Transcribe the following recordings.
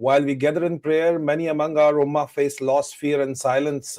While we gather in prayer, many among our ummah face loss, fear and silence.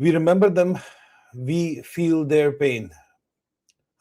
We remember them, we feel their pain.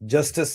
justice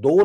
2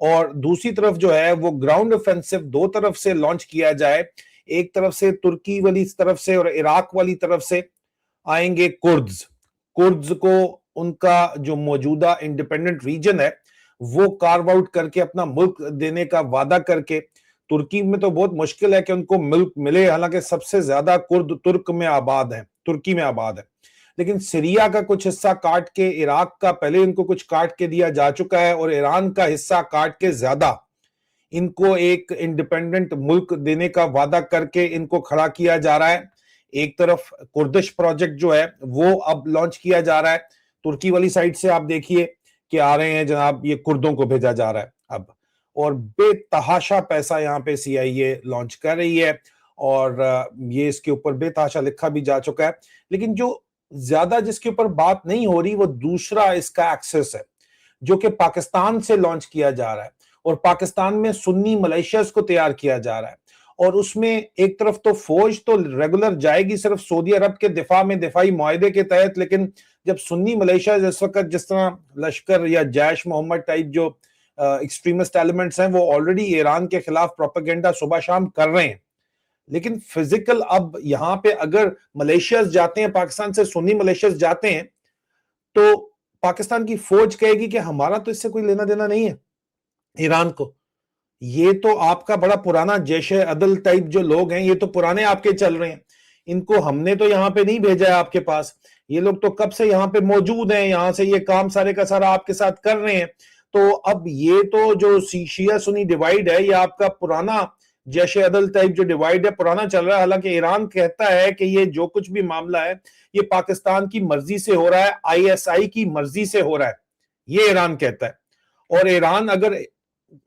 اور دوسری طرف جو ہے وہ ground آفینسو دو طرف سے لانچ کیا جائے، ایک طرف سے ترکی والی طرف سے اور عراق والی طرف سے آئیں گے کردز کو ان کا جو موجودہ انڈیپینڈنٹ ریجن ہے وہ کارو آؤٹ کر کے اپنا ملک دینے کا وعدہ کر کے، ترکی میں تو بہت مشکل ہے کہ ان کو ملک ملے، حالانکہ سب سے زیادہ کرد ترکی میں آباد ہے، لیکن سیریا کا کچھ حصہ کاٹ کے، عراق کا پہلے ان کو کچھ کاٹ کے دیا جا چکا ہے، اور ایران کا حصہ کاٹ کے زیادہ ان کو ایک انڈیپینڈنٹ ملک دینے کا وعدہ کر کے ان کو کھڑا کیا جا رہا ہے۔ ایک طرف کردش پروجیکٹ جو ہے وہ اب لانچ کیا جا رہا ہے، ترکی والی سائٹ سے آپ دیکھیے کہ آ رہے ہیں جناب، یہ کردوں کو بھیجا جا رہا ہے اب، اور بے تحاشا پیسہ یہاں پہ سی آئی اے لانچ کر رہی ہے، اور یہ اس کے اوپر بے تحاشا لکھا بھی جا چکا ہے، لیکن جو زیادہ جس کے اوپر بات نہیں ہو رہی وہ دوسرا اس کا ایکسس ہے جو کہ پاکستان سے لانچ کیا جا رہا ہے، اور پاکستان میں سنی ملیشیاز کو تیار کیا جا رہا ہے، اور اس میں ایک طرف تو فوج تو ریگولر جائے گی صرف سعودی عرب کے دفاع میں دفاعی معاہدے کے تحت، لیکن جب سنی ملیشیاز اس وقت جس طرح لشکر یا جیش محمد ٹائپ جو ایکسٹریمسٹ ایلیمنٹس ہیں وہ آلریڈی ایران کے خلاف پروپیگنڈا صبح شام کر رہے ہیں، لیکن فزیکل اب یہاں پہ اگر ملیشیاز جاتے ہیں، پاکستان سے سنی ملیشیاز جاتے ہیں، تو پاکستان کی فوج کہے گی کہ ہمارا تو اس سے کوئی لینا دینا نہیں ہے ایران کو، یہ تو آپ کا بڑا پرانا جیش عدل ٹائپ جو لوگ ہیں، یہ تو پرانے آپ کے چل رہے ہیں، ان کو ہم نے تو یہاں پہ نہیں بھیجا ہے آپ کے پاس، یہ لوگ تو کب سے یہاں پہ موجود ہیں، یہاں سے یہ کام سارے کا سارا آپ کے ساتھ کر رہے ہیں، تو اب یہ تو جو شیعہ سنی ڈیوائیڈ ہے یہ آپ کا پرانا جیش عدل ٹائپ جو ڈیوائیڈ ہے پرانا چل رہا ہے، حالانکہ ایران کہتا ہے کہ یہ جو کچھ بھی معاملہ ہے یہ پاکستان کی مرضی سے ہو رہا ہے، آئی ایس آئی کی مرضی سے ہو رہا ہے، یہ ایران کہتا ہے، اور ایران اگر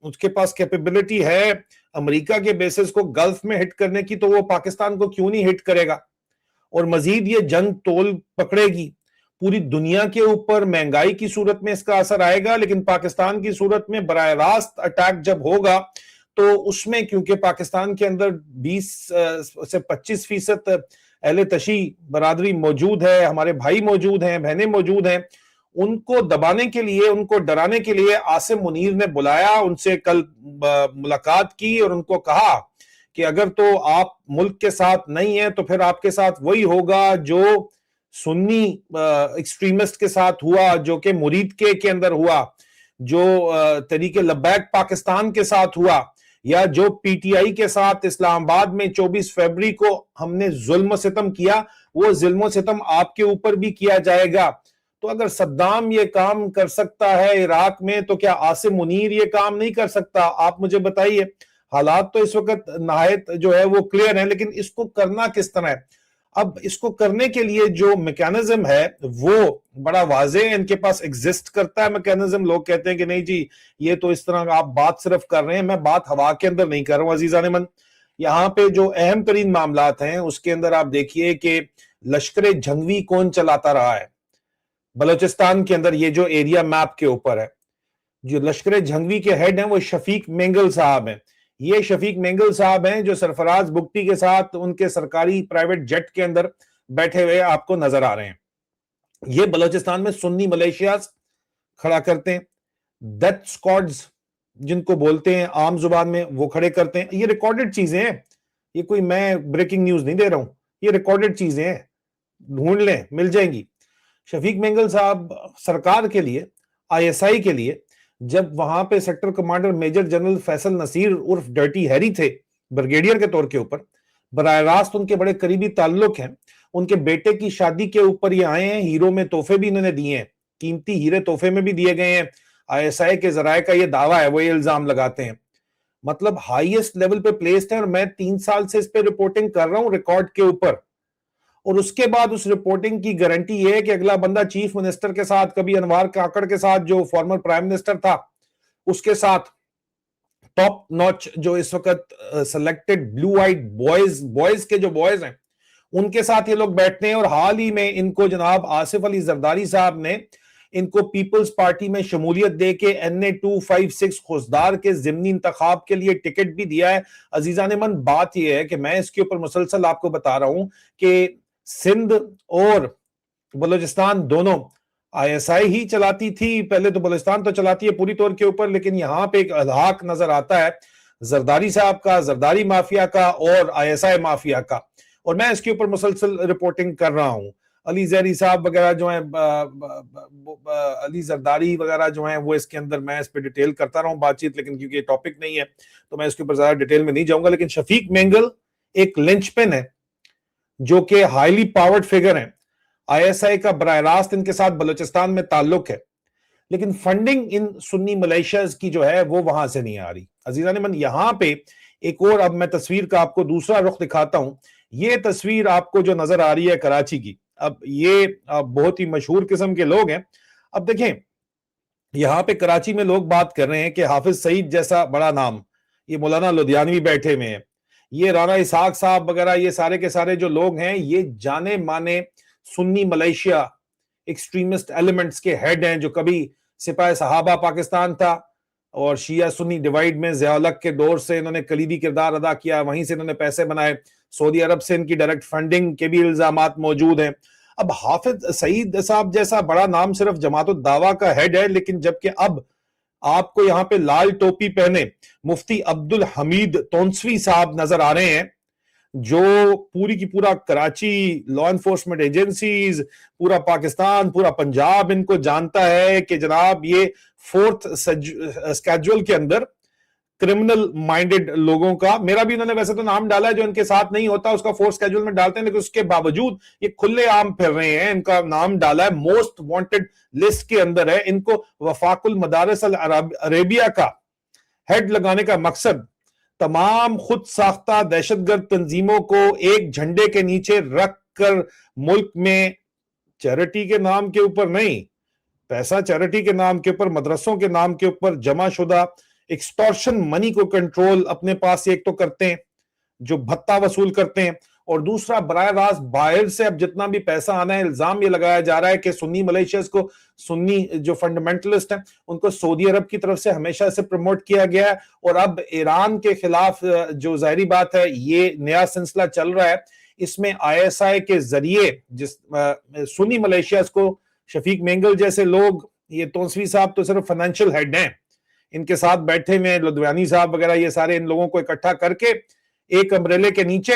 اس کے پاس کیپیبلٹی ہے امریکہ کے بیسز کو گلف میں ہٹ کرنے کی تو وہ پاکستان کو کیوں نہیں ہٹ کرے گا، اور مزید یہ جنگ تول پکڑے گی پوری دنیا کے اوپر، مہنگائی کی صورت میں اس کا اثر آئے گا، لیکن پاکستان کی صورت میں براہ راست اٹیک جب ہوگا تو اس میں کیونکہ پاکستان کے اندر 20 سے 25% اہل تشیع برادری موجود ہے، ہمارے بھائی موجود ہیں، بہنیں موجود ہیں، ان کو دبانے کے لیے، ان کو ڈرانے کے لیے عاصم منیر نے بلایا، ان سے کل ملاقات کی اور ان کو کہا کہ اگر تو آپ ملک کے ساتھ نہیں ہیں تو پھر آپ کے ساتھ وہی ہوگا جو سنی ایکسٹریمسٹ کے ساتھ ہوا، جو کہ مرید کے اندر ہوا، جو تحریک لبیک پاکستان کے ساتھ ہوا، یا جو پی ٹی آئی کے ساتھ اسلام آباد میں 24 فروری کو ہم نے ظلم و ستم کیا، وہ ظلم و ستم آپ کے اوپر بھی کیا جائے گا۔ تو اگر صدام یہ کام کر سکتا ہے عراق میں تو کیا عاصم منیر یہ کام نہیں کر سکتا؟ آپ مجھے بتائیے، حالات تو اس وقت نہایت جو ہے وہ کلیئر ہیں، لیکن اس کو کرنا کس طرح ہے؟ اب اس کو کرنے کے لیے جو میکانزم ہے وہ بڑا واضح ہے، ان کے پاس ایگزسٹ کرتا ہے میکانزم، لوگ کہتے ہیں کہ نہیں جی یہ تو اس طرح آپ بات صرف کر رہے ہیں، میں بات ہوا کے اندر نہیں کر رہا ہوں عزیزان من، یہاں پہ جو اہم ترین معاملات ہیں اس کے اندر آپ دیکھیے کہ لشکر جھنگوی کون چلاتا رہا ہے بلوچستان کے اندر، یہ جو ایریا میپ کے اوپر ہے، جو لشکر جھنگوی کے ہیڈ ہیں وہ شفیق مینگل صاحب ہیں، یہ شفیق مینگل صاحب ہیں جو سرفراز بگٹی کے ساتھ ان کے سرکاری پرائیویٹ جیٹ کے اندر بیٹھے ہوئے آپ کو نظر آ رہے ہیں، یہ بلوچستان میں سنی ملیشیاز کھڑا کرتے ہیں، ڈیتھ سکواڈز جن کو بولتے ہیں عام زبان میں وہ کھڑے کرتے ہیں، یہ ریکارڈڈ چیزیں ہیں، یہ کوئی میں بریکنگ نیوز نہیں دے رہا ہوں، یہ ریکارڈڈ چیزیں ہیں، ڈھونڈ لیں مل جائیں گی۔ شفیق مینگل صاحب سرکار کے لیے، آئی ایس آئی کے لیے، جب وہاں پہ sector commander major general Faisal Naseer عرف ڈرٹی ہیری تھے بریگیڈیئر کے طور کے اوپر، براہ راست ان کے بڑے قریبی تعلق ہیں، ان کے بیٹے کی شادی کے اوپر یہ آئے ہیں، ہیرو میں تحفے بھی انہوں نے دیے ہیں، قیمتی ہیرے تحفے میں بھی دیے گئے ہیں، آئی ایس آئی کے ذرائع کا یہ دعویٰ ہے، وہ یہ الزام لگاتے ہیں، مطلب ہائیسٹ لیول پہ پلیسڈ ہیں، اور میں 3 سال سے اس پہ رپورٹنگ کر رہا ہوں ریکارڈ کے اوپر، اور اس کے بعد اس رپورٹنگ کی گارنٹی یہ ہے کہ اگلا بندہ چیف منسٹر کے ساتھ، کبھی انوار کاکڑ کے ساتھ جو فارمر پرائم منسٹر تھا اس کے ساتھ، ٹاپ نوچ جو اس وقت سلیکٹڈ بلو آئیڈ بوائز کے جو بوائز ہیں ان کے ساتھ یہ لوگ بیٹھتے ہیں، اور حال ہی میں ان کو جناب آصف علی زرداری صاحب نے ان کو پیپلز پارٹی میں شمولیت دے کے این اے 256 خوزدار کے ضمنی انتخاب کے لیے ٹکٹ بھی دیا ہے۔ عزیزان من، بات یہ ہے کہ میں اس کے اوپر مسلسل آپ کو بتا رہا ہوں کہ سندھ اور بلوچستان دونوں ISI ہی چلاتی تھی پہلے، تو بلوچستان تو چلاتی ہے پوری طور کے اوپر، لیکن یہاں پہ ایک الحاق نظر آتا ہے زرداری صاحب کا، زرداری مافیا کا اور ISI مافیا کا، اور میں اس کے اوپر مسلسل رپورٹنگ کر رہا ہوں۔ علی زیری صاحب وغیرہ جو ہیں، علی زرداری وغیرہ جو ہیں، وہ اس کے اندر میں اس پہ ڈیٹیل کرتا رہا ہوں بات چیت، لیکن کیونکہ یہ ٹاپک نہیں ہے تو میں اس کے اوپر زیادہ ڈیٹیل میں نہیں جاؤں گا۔ لیکن شفیق مینگل ایک لنچ پن ہے جو کہ ہائیلی پاورڈ فگر ہیں، ISI کا براہ راست ان کے ساتھ بلوچستان میں تعلق ہے، لیکن فنڈنگ ان سنی ملیشیاز کی جو ہے وہ وہاں سے نہیں آ رہی۔ عزیزان من، یہاں پہ ایک اور اب میں تصویر کا آپ کو دوسرا رخ دکھاتا ہوں۔ یہ تصویر آپ کو جو نظر آ رہی ہے کراچی کی، اب یہ بہت ہی مشہور قسم کے لوگ ہیں۔ اب دیکھیں یہاں پہ کراچی میں لوگ بات کر رہے ہیں کہ حافظ سعید جیسا بڑا نام، یہ مولانا لدھیانوی بیٹھے ہوئے ہیں، یہ رانا اسحاق صاحب وغیرہ، یہ سارے کے سارے جو لوگ ہیں یہ جانے مانے سنی ملیشیا ایکسٹریمسٹ ایلیمنٹس کے ہیڈ ہیں، جو کبھی سپاہ صحابہ پاکستان تھا اور شیعہ سنی ڈیوائیڈ میں ضیاء الحق کے دور سے انہوں نے کلیدی کردار ادا کیا، وہیں سے انہوں نے پیسے بنائے، سعودی عرب سے ان کی ڈائریکٹ فنڈنگ کے بھی الزامات موجود ہیں۔ اب حافظ سعید صاحب جیسا بڑا نام صرف جماعت الدعویٰ کا ہیڈ ہے، لیکن جبکہ اب آپ کو یہاں پہ لال ٹوپی پہنے مفتی عبد الحمید تونسوی صاحب نظر آ رہے ہیں، جو پوری کی پورا کراچی لا انفورسمنٹ ایجنسیز، پورا پاکستان، پورا پنجاب ان کو جانتا ہے کہ جناب یہ فورتھ اسکیجول کے اندر کرمنل مائنڈڈ لوگوں کا، میرا بھی انہوں نے ویسے تو نام ڈالا ہے، جو ان کے ساتھ نہیں ہوتا اس کا فورتھ اسکیجول میں ڈالتے ہیں، لیکن اس کے باوجود یہ کھلے عام پھر رہے ہیں، ان کا نام ڈالا ہے موسٹ وانٹڈ لسٹ کے اندر ہے۔ ان کو وفاق المدارس العربیہ کا ہیڈ لگانے کا مقصد تمام خود ساختہ دہشت گرد تنظیموں کو ایک جھنڈے کے نیچے رکھ کر ملک میں چیریٹی کے نام کے اوپر نہیں، پیسہ چیریٹی کے نام کے اوپر، مدرسوں کے نام کے اوپر جمع شدہ ایکسٹورشن منی کو کنٹرول اپنے پاس ایک تو کرتے ہیں جو بھتہ وصول کرتے ہیں، اور دوسرا براہ راست باہر سے اب جتنا بھی پیسہ آنا ہے، الزام یہ لگایا جا رہا ہے کہ سنی ملیشیاز کو، سنی جو فنڈامنٹلسٹ ہیں ان کو سعودی عرب کی طرف سے ہمیشہ سے پروموٹ کیا گیا ہے، اور اب ایران کے خلاف جو ظاہری بات ہے یہ نیا سلسلہ چل رہا ہے، اس میں ISI کے ذریعے جس سنی ملیشیاز کو شفیق مینگل جیسے لوگ، یہ تونسوی صاحب تو صرف فائنینشیل ہیڈ ہیں، ان کے ساتھ بیٹھے ہوئے لدھیانوی صاحب وغیرہ، یہ سارے ان لوگوں کو اکٹھا کر کے ایک امبریلے کے نیچے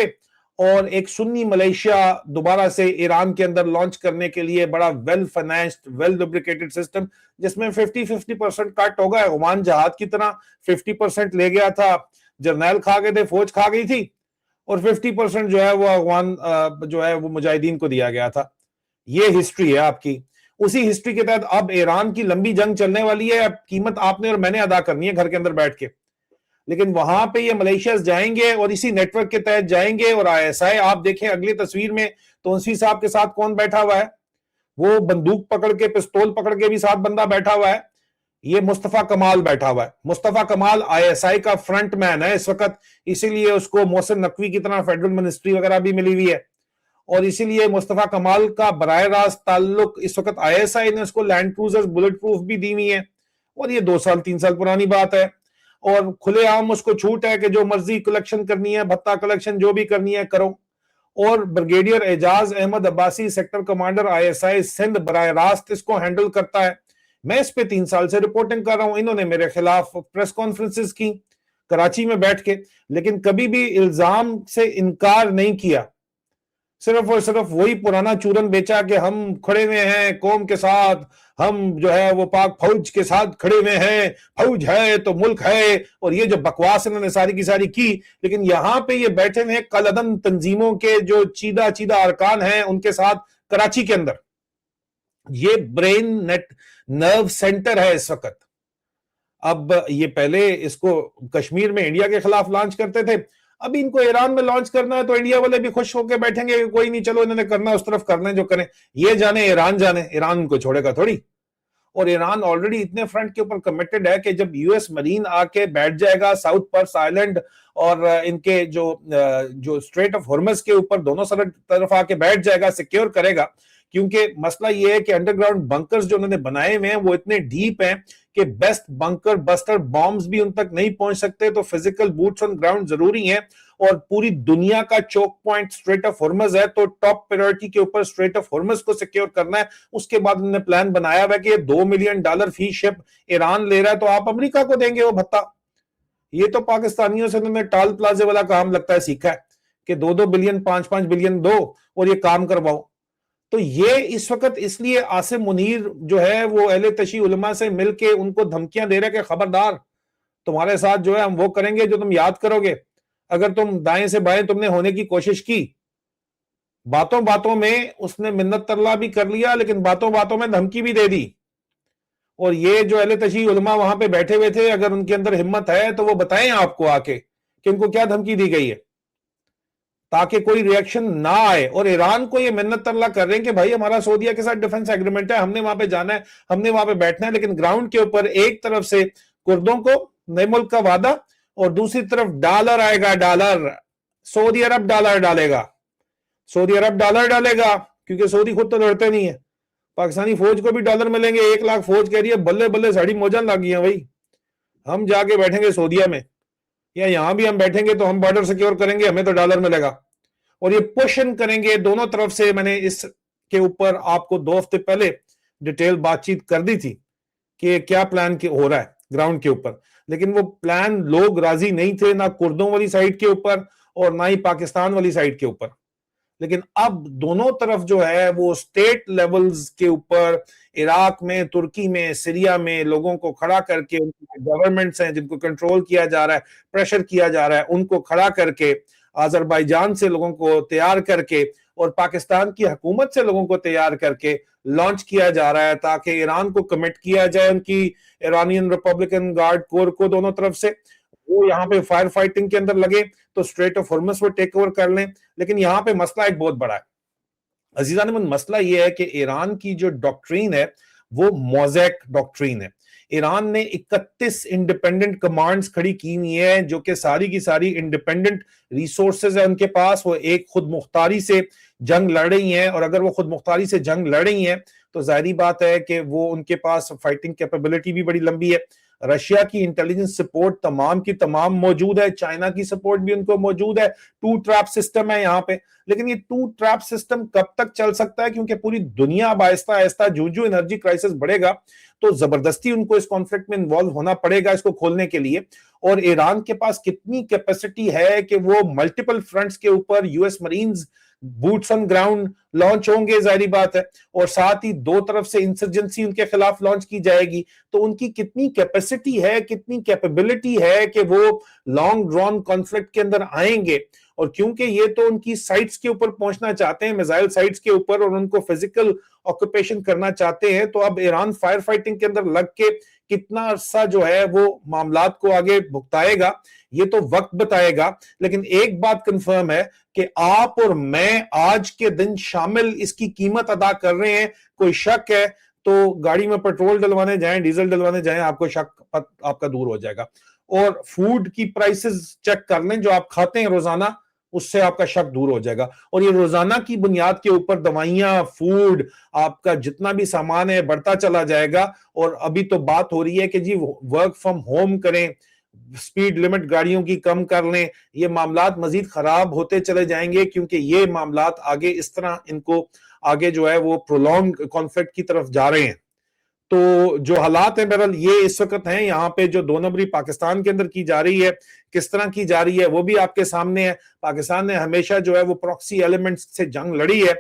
اور ایک سنی ملیشیا دوبارہ سے ایران کے اندر لانچ کرنے کے لیے بڑا ویل فائنینسڈ، ویل لوبریکیٹڈ سسٹم، جس میں 50% کٹ ہوگا، عمان جہاد کی طرح 50% لے گیا تھا، جرنیل کھا گئے تھے، فوج کھا گئی تھی، اور 50% جو ہے وہ افغان جو ہے وہ مجاہدین کو دیا گیا تھا۔ یہ ہسٹری ہے آپ کی۔ اسی ہسٹری کے تحت اب ایران کی لمبی جنگ چلنے والی ہے، اب قیمت آپ نے اور میں نے ادا کرنی ہے گھر کے اندر بیٹھ کے، لیکن وہاں پہ یہ ملیشیاز جائیں گے اور اسی نیٹ ورک کے تحت جائیں گے، اور ISI آپ دیکھیں اگلی تصویر میں تونسوی صاحب کے ساتھ کون بیٹھا ہوا ہے، وہ بندوق پکڑ کے، پستول پکڑ کے بھی ساتھ بندہ بیٹھا ہوا ہے، یہ مصطفیٰ کمال بیٹھا ہوا ہے۔ مصطفیٰ کمال ISI کا فرنٹ مین ہے اس وقت، اسی لیے اس کو محسن نقوی کی طرح فیڈرل منسٹری وغیرہ بھی ملی ہوئی ہے، اور اسی لیے مصطفیٰ کمال کا براہ راست تعلق اس وقت ISI نے اس کو لینڈ کروزرز بلٹ پروف بھی دی ہوئی ہیں، اور یہ 2 سال 3 سال پرانی بات ہے، اور کھلے عام اس کو چھوٹ ہے کہ جو مرضی کلیکشن کرنی ہے، بھتہ کلیکشن جو بھی کرنی ہے کرو۔ اور brigadier Ijaz Ahmed Abbasi sector commander ISI Sindh براہ راست اس کو ہینڈل کرتا ہے۔ میں اس پہ 3 سال سے رپورٹنگ کر رہا ہوں، انہوں نے میرے خلاف پریس کانفرنسز کی کراچی میں بیٹھ کے، لیکن کبھی بھی الزام سے انکار نہیں کیا، صرف اور صرف وہی پرانا چورن بیچا کہ ہم کھڑے ہوئے ہیں قوم کے ساتھ، ہم جو ہے وہ پاک فوج کے ساتھ کھڑے ہوئے ہیں، فوج ہے تو ملک ہے، اور یہ جو بکواس انہوں نے ساری کی ساری کی۔ لیکن یہاں پہ یہ بیٹھے ہوئے کالعدم تنظیموں کے جو چیدہ چیدہ ارکان ہیں ان کے ساتھ کراچی کے اندر، یہ برین نیٹ نرو سینٹر ہے اس وقت۔ اب یہ پہلے اس کو کشمیر میں انڈیا کے خلاف لانچ کرتے تھے، ابھی ان کو ایران میں لانچ کرنا ہے تو انڈیا والے بھی خوش ہو کے بیٹھیں گے کہ کوئی نہیں، چلو انہوں نے کرنا اس طرف کرنا ہے جو کریں، یہ جانے ایران جانے، ایران ان کو چھوڑے گا تھوڑی۔ اور ایران آلریڈی اتنے فرنٹ کے اوپر کمیٹڈ ہے کہ جب US مرین آ کے بیٹھ جائے گا ساؤتھ پرس آئلینڈ اور ان کے جو اسٹریٹ آف ہرمز کے اوپر دونوں طرف آ کے بیٹھ جائے گا، سیکیور کرے گا، کیونکہ مسئلہ یہ ہے کہ انڈر گراؤنڈ بنکرز جو انہوں نے بنائے ہوئے ہیں وہ اتنے ڈیپ ہیں کہ بیسٹ بنکر بسٹر بامز بھی ان تک نہیں پہنچ سکتے. تو فزیکل بوٹس آن گراؤنڈ ضروری ہیں, اور پوری دنیا کا چوک پوائنٹ اسٹریٹ آف ہارمز ہے, تو ٹاپ پریورٹی کے اوپر اسٹریٹ آف ہارمز کو سیکیور کرنا ہے. اس کے بعد انہوں نے پلان بنایا ہوا ہے کہ $2 ملین فی شپ ایران لے رہا ہے, تو آپ امریکہ کو دیں گے وہ بھتا. یہ تو پاکستانیوں سے انہوں نے ٹال پلازے والا کام لگتا ہے سیکھا ہے کہ 2 بلین 5 بلین دو اور یہ کام کرواؤ. تو یہ اس وقت اس لیے عاصم منیر جو ہے وہ اہل تشیع علماء سے مل کے ان کو دھمکیاں دے رہے کہ خبردار تمہارے ساتھ جو ہے ہم وہ کریں گے جو تم یاد کرو گے. اگر تم دائیں سے بائیں تم نے ہونے کی کوشش کی, باتوں باتوں میں اس نے منت ترلا بھی کر لیا, لیکن باتوں باتوں میں دھمکی بھی دے دی. اور یہ جو اہل تشیع علماء وہاں پہ بیٹھے ہوئے تھے, اگر ان کے اندر ہمت ہے تو وہ بتائیں آپ کو آ کے کہ ان کو کیا دھمکی دی گئی ہے, تاکہ کوئی ریئیکشن نہ آئے. اور ایران کو یہ منت ترلا کر رہے ہیں کہ بھائی ہمارا سعودیہ کے ساتھ ڈیفنس ایگریمنٹ ہے, ہم نے وہاں پہ جانا ہے, ہم نے وہاں پہ بیٹھنا ہے, لیکن گراؤنڈ کے اوپر ایک طرف سے کردوں کو نئے ملک کا وعدہ اور دوسری طرف ڈالر آئے گا, ڈالر. سعودی عرب ڈالر ڈالے گا, سعودی عرب ڈالر ڈالے گا, کیونکہ سعودی خود تو لڑتے نہیں ہے. پاکستانی فوج کو بھی ڈالر ملیں گے, 1 لاکھ فوج کہہ رہی ہے بلے بلے ساڑی موجاں لگ گئی ہیں بھائی, ہم جا کے بیٹھیں گے سعودیہ میں, یا یہاں بھی ہم بیٹھیں گے تو ہم بارڈر سیکیور کریں گے, ہمیں تو ڈالر ملے گا. اور یہ پوشن کریں گے دونوں طرف سے. میں نے اس کے اوپر آپ کو 2 ہفتے پہلے ڈیٹیل بات چیت کر دی تھی کہ کیا پلان ہو رہا ہے گراؤنڈ کے اوپر, لیکن وہ پلان لوگ راضی نہیں تھے, نہ کردوں والی سائڈ کے اوپر اور نہ ہی پاکستان والی سائڈ کے اوپر. لیکن اب دونوں طرف جو ہے وہ اسٹیٹ لیولز کے اوپر عراق میں, ترکی میں, سیریا میں لوگوں کو کھڑا کر کے, گورنمنٹس ہیں جن کو کنٹرول کیا جا رہا ہے, پریشر کیا جا رہا ہے, ان کو کھڑا کر کے, آذربائیجان سے لوگوں کو تیار کر کے اور پاکستان کی حکومت سے لوگوں کو تیار کر کے لانچ کیا جا رہا ہے, تاکہ ایران کو کمٹ کیا جائے, ان کی ایرانین ریپبلکن گارڈ کور کو دونوں طرف سے, وہ یہاں پہ فائر فائٹنگ کے اندر لگے تو اسٹریٹ آف ہارمز وہ ٹیک اوور کر لیں. لیکن یہاں پہ مسئلہ ایک بہت بڑا ہے عزیزان من, مسئلہ یہ ہے کہ ایران کی جو ڈاکٹرین ہے وہ موزیک ڈاکٹرین ہے. ایران نے 31 انڈیپینڈنٹ کمانڈز کھڑی کی ہوئی ہیں, جو کہ ساری کی ساری انڈیپینڈنٹ ریسورسز ہیں ان کے پاس, وہ ایک خود مختاری سے جنگ لڑ رہی ہیں. اور اگر وہ خود مختاری سے جنگ لڑ رہی ہیں تو ظاہری بات ہے کہ وہ ان کے پاس فائٹنگ کیپیبلٹی بھی بڑی لمبی ہے. رشیا کی انٹیلیجنس سپورٹ تمام کی تمام موجود ہے, چائنا کی سپورٹ بھی ان کو موجود ہے, 2 ٹریپ سسٹم ہے یہاں پہ. لیکن یہ 2 ٹریپ سسٹم کب تک چل سکتا ہے, کیونکہ پوری دنیا اب آہستہ آہستہ جو انرجی کرائسس بڑھے گا تو زبردستی ان کو اس کانفلکٹ میں انوالو ہونا پڑے گا اس کو کھولنے کے لیے. اور ایران کے پاس کتنی کیپیسٹی ہے کہ وہ ملٹیپل فرنٹس کے اوپر US marines boots on ground launch ہوں گے, ظاہری بات ہے, اور ساتھ ہی 2 طرف سے انسرجنسی ان کے خلاف لانچ کی جائے گی. تو ان کی کتنی کیپیسٹی ہے, کتنی کیپیبلٹی ہے کہ وہ لانگ ڈرون کانفلکٹ کے اندر آئیں گے. اور کیونکہ یہ تو ان کی سائٹس کے اوپر پہنچنا چاہتے ہیں, میزائل سائٹس کے اوپر, اور ان کو فزیکل آکوپیشن کرنا چاہتے ہیں, تو اب ایران فائر فائٹنگ کے اندر لگ کے کتنا عرصہ جو ہے وہ معاملات کو آگے بھگتائے گا یہ تو وقت بتائے گا. لیکن ایک بات کنفرم ہے کہ آپ اور میں آج کے دن شامل اس کی قیمت ادا کر رہے ہیں. کوئی شک ہے تو گاڑی میں پیٹرول ڈلوانے جائیں, ڈیزل ڈلوانے جائیں, آپ کو شک آپ کا دور ہو جائے گا. اور فوڈ کی پرائسز چیک کر لیں جو آپ کھاتے ہیں روزانہ, اس سے آپ کا شک دور ہو جائے گا. اور یہ روزانہ کی بنیاد کے اوپر دوائیاں, فوڈ, آپ کا جتنا بھی سامان ہے بڑھتا چلا جائے گا. اور ابھی تو بات ہو رہی ہے کہ جی ورک فرام ہوم کریں, سپیڈ لمٹ گاڑیوں کی کم کر لیں. یہ معاملات مزید خراب ہوتے چلے جائیں گے, کیونکہ یہ معاملات آگے اس طرح ان کو آگے جو ہے وہ پرولونگ کانفلکٹ کی طرف جا رہے ہیں. تو جو حالات ہیں بہرحال یہ اس وقت ہیں. یہاں پہ جو 2 نمبری پاکستان کے اندر کی جا رہی ہے, کس طرح کی جا رہی ہے وہ بھی آپ کے سامنے ہے. پاکستان نے ہمیشہ جو ہے وہ پراکسی ایلیمنٹس سے جنگ لڑی ہے.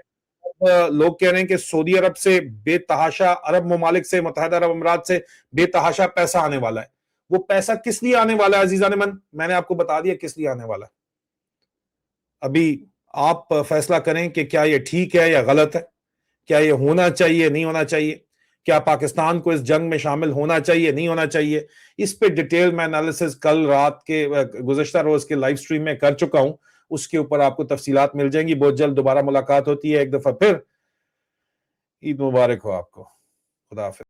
لوگ کہہ رہے ہیں کہ سعودی عرب سے بے تحاشا, عرب ممالک سے, متحدہ عرب امارات سے بے تحاشا پیسہ آنے والا ہے. وہ پیسہ کس لیے آنے والا ہے عزیزان من, میں نے آپ کو بتا دیا کس لیے آنے والا ہے. ابھی آپ فیصلہ کریں کہ کیا یہ ٹھیک ہے یا غلط ہے, کیا یہ ہونا چاہیے نہیں ہونا چاہیے, کیا پاکستان کو اس جنگ میں شامل ہونا چاہیے نہیں ہونا چاہیے. اس پہ ڈیٹیل میں انالیسز کل رات کے گزشتہ روز کے لائیو سٹریم میں کر چکا ہوں, اس کے اوپر آپ کو تفصیلات مل جائیں گی. بہت جلد دوبارہ ملاقات ہوتی ہے ایک دفعہ پھر. عید مبارک ہو آپ کو. خدا حافظ.